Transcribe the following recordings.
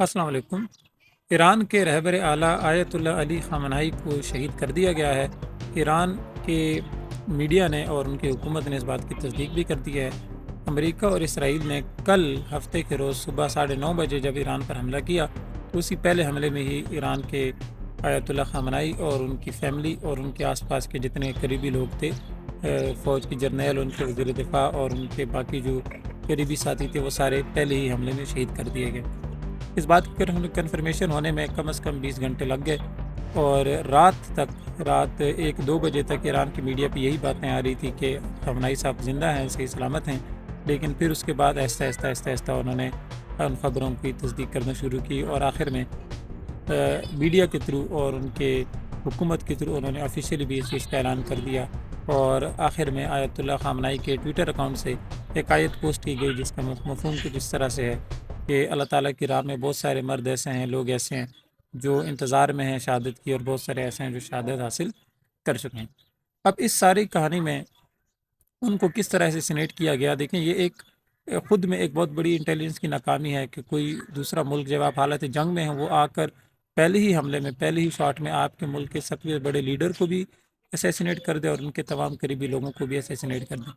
السلام علیکم۔ ایران کے رہبر اعلیٰ آیت اللہ علی خامنہئی کو شہید کر دیا گیا ہے۔ ایران کے میڈیا نے اور ان کی حکومت نے اس بات کی تصدیق بھی کر دی ہے۔ امریکہ اور اسرائیل نے کل ہفتے کے روز صبح 9:30 بجے جب ایران پر حملہ کیا تو اسی پہلے حملے میں ہی ایران کے آیت اللہ خامنہئی اور ان کی فیملی اور ان کے آس پاس کے جتنے قریبی لوگ تھے، فوج کی جرنیل، ان کے وزیر دفاع اور ان کے باقی جو قریبی ساتھی تھے، وہ سارے پہلے ہی حملے میں شہید کر دیے گئے۔ اس بات کی کنفرمیشن ہونے میں کم از کم 20 گھنٹے لگ گئے اور رات 1-2 بجے تک ایران کی میڈیا پہ یہی باتیں آ رہی تھی کہ خامنہئی صاحب زندہ ہیں، صحیح سلامت ہیں، لیکن پھر اس کے بعد آہستہ انہوں نے ان خبروں کی تصدیق کرنا شروع کی اور آخر میں میڈیا کے تھرو اور ان کے حکومت کے تھرو انہوں نے آفیشیلی بھی اس چیز کا اعلان کر دیا اور آخر میں آیت اللہ خامنہئی کے ٹویٹر اکاؤنٹ سے ایک آیت پوسٹ کی گئی جس کا مفہوم کچھ اس طرح سے ہے کہ اللہ تعالیٰ کی راہ میں بہت سارے مرد ایسے ہیں، لوگ ایسے ہیں جو انتظار میں ہیں شہادت کی، اور بہت سارے ایسے ہیں جو شہادت حاصل کر چکے ہیں۔ اب اس ساری کہانی میں ان کو کس طرح سے سینیٹ کیا گیا، دیکھیں یہ ایک خود میں ایک بہت بڑی انٹیلیجنس کی ناکامی ہے کہ کوئی دوسرا ملک جب آپ حالت جنگ میں ہیں وہ آ کر پہلے ہی حملے میں، پہلے ہی شاٹ میں آپ کے ملک کے سب سے بڑے لیڈر کو بھی اسیسینیٹ کر دے اور ان کے تمام قریبی لوگوں کو بھی اسیسینیٹ کر دے۔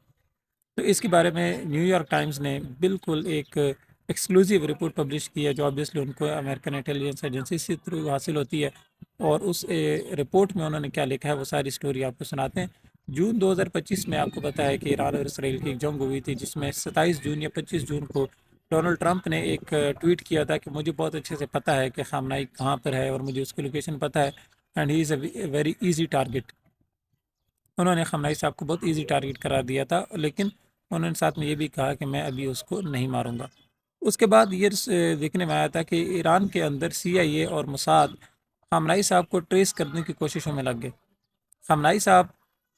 تو اس کے بارے میں نیو یارک ٹائمز نے بالکل ایک ایکسکلوزیو رپورٹ پبلش کی ہے جو آبویسلی ان کو امریکن انٹیلیجنس ایجنسی سے تھرو حاصل ہوتی ہے، اور اس رپورٹ میں انہوں نے کیا لکھا ہے وہ ساری سٹوری آپ کو سناتے ہیں۔ جون 2025 میں آپ کو پتا ہے کہ ایران اور اسرائیل کی ایک جنگ ہوئی تھی جس میں 27 جون یا 25 جون کو ڈونلڈ ٹرمپ نے ایک ٹویٹ کیا تھا کہ مجھے بہت اچھے سے پتہ ہے کہ خامنہئی کہاں پر ہے اور مجھے اس کی لوکیشن پتہ ہے، and he is a very easy target. انہوں نے خامنہئی صاحب کو بہت ایزی ٹارگیٹ قرار دیا تھا، لیکن انہوں نے ساتھ میں یہ بھی کہا کہ میں ابھی اس کو نہیں ماروں گا۔ اس کے بعد یہ دیکھنے میں آیا تھا کہ ایران کے اندر CIA اور موساد خامنہئی صاحب کو ٹریس کرنے کی کوششوں میں لگ گئے۔ خامنہئی صاحب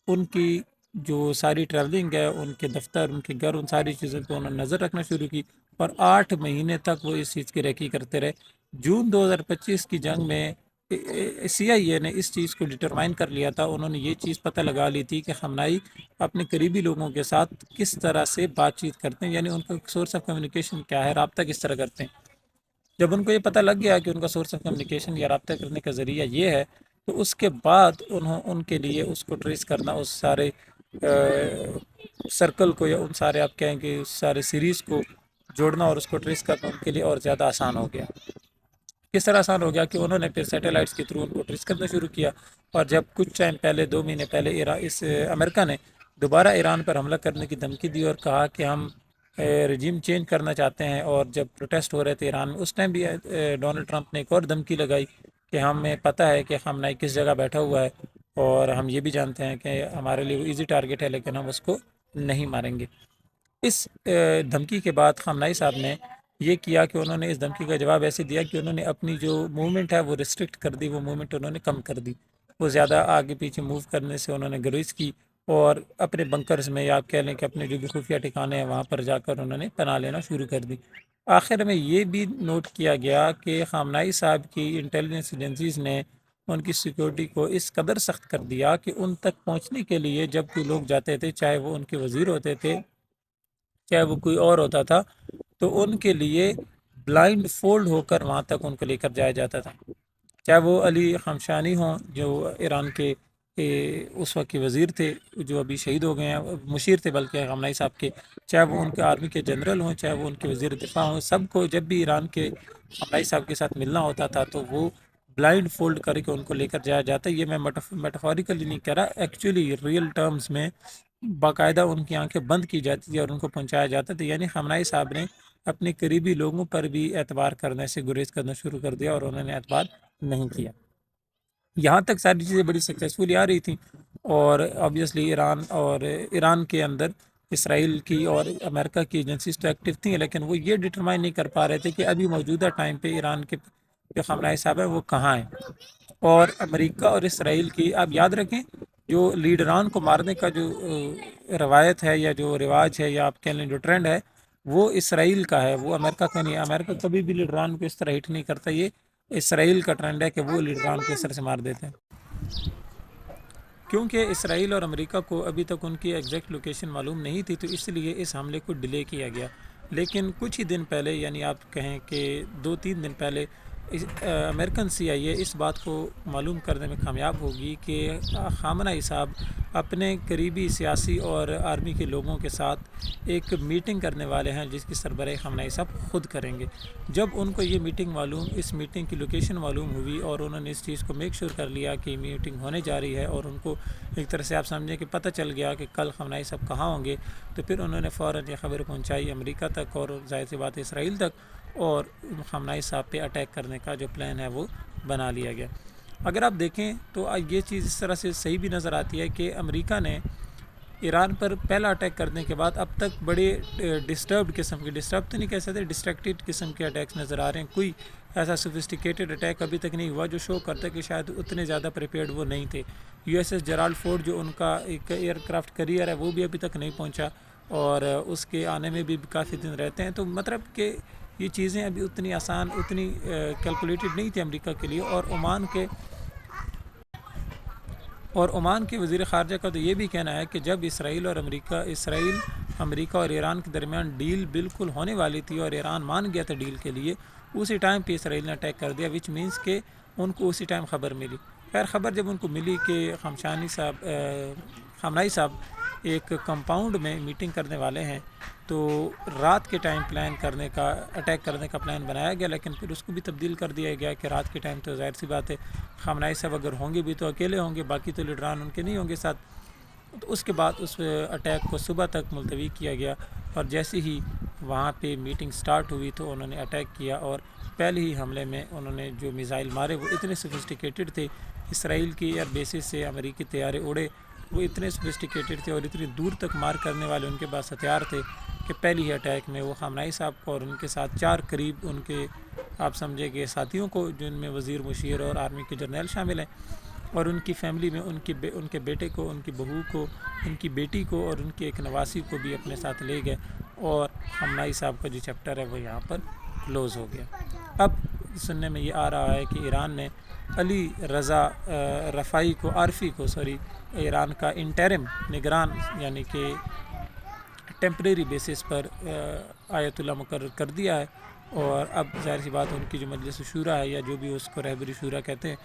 ان کی جو ساری ٹریولنگ ہے، ان کے دفتر، ان کے گھر، ان ساری چیزوں پہ انہوں نے نظر رکھنا شروع کی اور 8 مہینے تک وہ اس چیز کی ریکی کرتے رہے۔ جون 2025 کی جنگ میں CIA نے اس چیز کو ڈٹرمائن کر لیا تھا، انہوں نے یہ چیز پتہ لگا لی تھی کہ خامنہئی اپنے قریبی لوگوں کے ساتھ کس طرح سے بات چیت کرتے ہیں، یعنی ان کا سورس آف کمیونیکیشن کیا ہے، رابطہ کس طرح کرتے ہیں۔ جب ان کو یہ پتہ لگ گیا کہ ان کا سورس آف کمیونیکیشن یا رابطہ کرنے کا ذریعہ یہ ہے، تو اس کے بعد ان کے لیے اس کو ٹریس کرنا، اس سارے سرکل کو یا ان سارے آپ کہیں کہ اس سارے سیریز کو جوڑنا اور اس کو ٹریس کرنا ان کے لیے اور زیادہ آسان ہو گیا۔ کس طرح آسان ہو گیا کہ انہوں نے پھر سیٹلائٹس کے تھرو ان کو ٹریس کرنا شروع کیا، اور جب کچھ ٹائم پہلے 2 مہینے پہلے امریکہ نے دوبارہ ایران پر حملہ کرنے کی دھمکی دی اور کہا کہ ہم رجیم چینج کرنا چاہتے ہیں، اور جب پروٹیسٹ ہو رہے تھے ایران میں اس ٹائم بھی ڈونلڈ ٹرمپ نے ایک اور دھمکی لگائی کہ ہمیں پتہ ہے کہ خامنہئی کس جگہ بیٹھا ہوا ہے، اور ہم یہ بھی جانتے ہیں کہ ہمارے لیے وہ ایزی ٹارگیٹ ہے لیکن ہم اس کو نہیں ماریں گے۔ اس دھمکی کے بعد خامنہئی صاحب نے یہ کیا کہ انہوں نے اس دھمکی کا جواب ایسے دیا کہ انہوں نے اپنی جو موومنٹ ہے وہ ریسٹرکٹ کر دی، وہ موومنٹ انہوں نے کم کر دی، وہ زیادہ آگے پیچھے موو کرنے سے انہوں نے گریز کی، اور اپنے بنکرز میں یا آپ کہہ لیں کہ اپنے جو بھی خفیہ ٹھکانے ہیں وہاں پر جا کر انہوں نے پناہ لینا شروع کر دی۔ آخر میں یہ بھی نوٹ کیا گیا کہ خامنہئی صاحب کی انٹیلیجنس ایجنسیز نے ان کی سیکورٹی کو اس قدر سخت کر دیا کہ ان تک پہنچنے کے لیے جب کوئی لوگ جاتے تھے، چاہے وہ ان کے وزیر ہوتے تھے، چاہے وہ کوئی اور ہوتا تھا، تو ان کے لیے بلائنڈ فولڈ ہو کر وہاں تک ان کو لے کر جایا جاتا تھا، چاہے وہ علی خامشانی ہوں جو ایران کے اس وقت کے وزیر تھے، جو ابھی شہید ہو گئے ہیں، مشیر تھے بلکہ خامنہئی صاحب کے، چاہے وہ ان کے آرمی کے جنرل ہوں، چاہے وہ ان کے وزیر دفاع ہوں، سب کو جب بھی ایران کے خامنہئی صاحب کے ساتھ ملنا ہوتا تھا تو وہ بلائنڈ فولڈ کر کے ان کو لے کر جایا جاتا ہے۔ یہ میں میٹافوریکلی نہیں کہہ رہا، ایکچولی ریئل ٹرمز میں باقاعدہ ان کی آنکھیں بند کی جاتی تھی اور ان کو پہنچایا جاتا تھا، یعنی خامنہئی صاحب نے اپنے قریبی لوگوں پر بھی اعتبار کرنے سے گریز کرنا شروع کر دیا اور انہوں نے اعتبار نہیں کیا۔ یہاں تک ساری چیزیں بڑی سکسیسفلی آ رہی تھیں، اور آبویسلی ایران کے اندر اسرائیل کی اور امریکہ کی ایجنسیز تو ایکٹیو تھیں، لیکن وہ یہ ڈٹرمائن نہیں کر پا رہے تھے کہ ابھی موجودہ ٹائم پہ ایران کے جو خامنہئی صاحب ہیں وہ کہاں ہیں۔ اور امریکہ اور اسرائیل کی آپ یاد رکھیں جو لیڈران کو مارنے کا جو روایت ہے یا جو رواج ہے یا آپ کہہ لیں جو ٹرینڈ ہے، وہ اسرائیل کا ہے، وہ امریکہ کا نہیں ہے۔ امریکہ کبھی بھی لیڈران کو اس طرح ہٹ نہیں کرتا، یہ اسرائیل کا ٹرینڈ ہے کہ وہ لیڈران کو اس طرح سے مار دیتے ہیں۔ کیونکہ اسرائیل اور امریکہ کو ابھی تک ان کی ایگزیکٹ لوکیشن معلوم نہیں تھی، تو اس لیے اس حملے کو ڈیلے کیا گیا۔ لیکن کچھ ہی دن پہلے، یعنی آپ کہیں کہ 2-3 دن پہلے، امریکن CIA اس بات کو معلوم کرنے میں کامیاب ہوگی کہ خامنہ ای صاحب اپنے قریبی سیاسی اور آرمی کے لوگوں کے ساتھ ایک میٹنگ کرنے والے ہیں، جس کی سربراہی خامنہ ای صاحب خود کریں گے۔ جب ان کو یہ میٹنگ معلوم، اس میٹنگ کی لوکیشن معلوم ہوئی اور انہوں نے اس چیز کو میک شور کر لیا کہ میٹنگ ہونے جا رہی ہے، اور ان کو ایک طرح سے آپ سمجھیں کہ پتہ چل گیا کہ کل خامنہ ای صاحب کہاں ہوں گے، تو پھر انہوں نے فوراً یہ خبر پہنچائی امریکہ تک، اور ظاہر سی بات ہے اسرائیل تک، اور خامنہ ای صاحب پہ اٹیک کرنے کا جو پلان ہے وہ بنا لیا گیا۔ اگر آپ دیکھیں تو یہ چیز اس طرح سے صحیح بھی نظر آتی ہے کہ امریکہ نے ایران پر پہلا اٹیک کرنے کے بعد اب تک بڑے ڈسٹربڈ قسم کے، ڈسٹرب تو نہیں کہہ سکتے، ڈسٹریکٹڈ قسم کے اٹیکس نظر آ رہے ہیں۔ کوئی ایسا سوفسٹیکیٹڈ اٹیک ابھی تک نہیں ہوا جو شو کرتا ہے کہ شاید اتنے زیادہ پریپیئرڈ وہ نہیں تھے۔ USS جرالڈ فورڈ جو ان کا ایک ایئر کرافٹ کریئر ہے وہ بھی ابھی تک نہیں پہنچا، اور اس کے آنے میں بھی کافی دن رہتے ہیں، تو مطلب کہ یہ چیزیں ابھی اتنی آسان، اتنی کیلکولیٹڈ نہیں تھی امریکہ کے لیے۔ اور عمان کے وزیر خارجہ کا تو یہ بھی کہنا ہے کہ جب اسرائیل امریکہ اور ایران کے درمیان ڈیل بالکل ہونے والی تھی اور ایران مان گیا تھا ڈیل کے لیے، اسی ٹائم پہ اسرائیل نے اٹیک کر دیا، وچ مینس کہ ان کو اسی ٹائم خبر ملی۔ خیر، خبر جب ان کو ملی کہ خامنہ ای صاحب ایک کمپاؤنڈ میں میٹنگ کرنے والے ہیں، تو رات کے ٹائم اٹیک کرنے کا پلان بنایا گیا، لیکن پھر اس کو بھی تبدیل کر دیا گیا کہ رات کے ٹائم تو ظاہر سی بات ہے خامنہ ای صاحب اگر ہوں گے بھی تو اکیلے ہوں گے، باقی تو لیڈران ان کے نہیں ہوں گے ساتھ۔ تو اس کے بعد اس اٹیک کو صبح تک ملتوی کیا گیا، اور جیسے ہی وہاں پہ میٹنگ سٹارٹ ہوئی تو انہوں نے اٹیک کیا، اور پہلے ہی حملے میں انہوں نے جو میزائل مارے وہ اتنے سوفسٹیکیٹڈ تھے، اسرائیل کی ایئر بیسز سے امریکی طیارے اڑے، وہ اتنے سوفسٹیکیٹڈ تھے اور اتنی دور تک مار کرنے والے ان کے پاس ہتھیار تھے کہ پہلی ہی اٹیک میں وہ خامنہ ای صاحب کو اور ان کے ساتھ 4 قریب ان کے آپ سمجھے کہ ساتھیوں کو، جن میں وزیر مشیر اور آرمی کے جرنیل شامل ہیں، اور ان کی فیملی میں ان کے بیٹے کو، ان کی بہو کو، ان کی بیٹی کو اور ان کی ایک نواسی کو بھی اپنے ساتھ لے گئے، اور خامنہ ای صاحب کا جو چیپٹر ہے وہ یہاں پر کلوز ہو گیا۔ اب سننے میں یہ آ رہا ہے کہ ایران نے علی رضا عارفی کو ایران کا انٹرم نگران، یعنی کہ ٹیمپریری بیسس پر آیت اللہ مقرر کر دیا ہے، اور اب ظاہر سی بات ان کی جو مجلس شورا ہے، یا جو بھی اس کو رہبری شورا کہتے ہیں،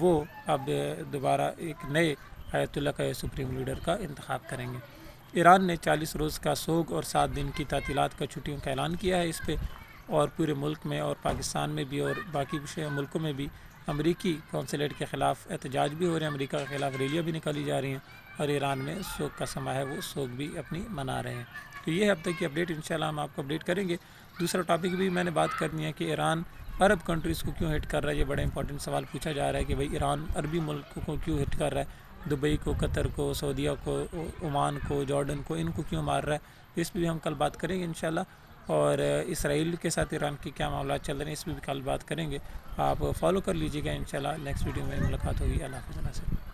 وہ اب دوبارہ ایک نئے آیت اللہ کا سپریم لیڈر کا انتخاب کریں گے۔ ایران نے 40 روز کا سوگ اور 7 دن کی تعطیلات کا چھٹیوں کا اعلان کیا ہے اس پہ، اور پورے ملک میں اور پاکستان میں بھی اور باقی ملکوں میں بھی امریکی قونصلیٹ کے خلاف احتجاج بھی ہو رہے ہیں، امریکہ کے خلاف ریلیاں بھی نکالی جا رہی ہیں، اور ایران میں سوگ کا سماں ہے وہ سوگ بھی اپنی منا رہے ہیں۔ تو یہ ہے اب تک کی اپڈیٹ، انشاءاللہ ہم آپ کو اپڈیٹ کریں گے۔ دوسرا ٹاپک بھی میں نے بات کرنی ہے کہ ایران عرب کنٹریز کو کیوں ہٹ کر رہا ہے۔ یہ بڑا امپورٹنٹ سوال پوچھا جا رہا ہے کہ بھئی ایران عربی ملکوں کو کیوں ہٹ کر رہا ہے، دبئی کو، قطر کو، سعودیہ کو، عمان کو، جارڈن کو، ان کو کیوں مار رہا ہے، اس پہ بھی ہم کل بات کریں گے انشاءاللہ۔ اور اسرائیل کے ساتھ ایران کے کیا معاملات چل رہے ہیں اس پہ بھی کل بات کریں گے۔ آپ فالو کر لیجیے گا، انشاءاللہ نیکسٹ ویڈیو میں ملاقات ہوگی۔ اللہ حافظ۔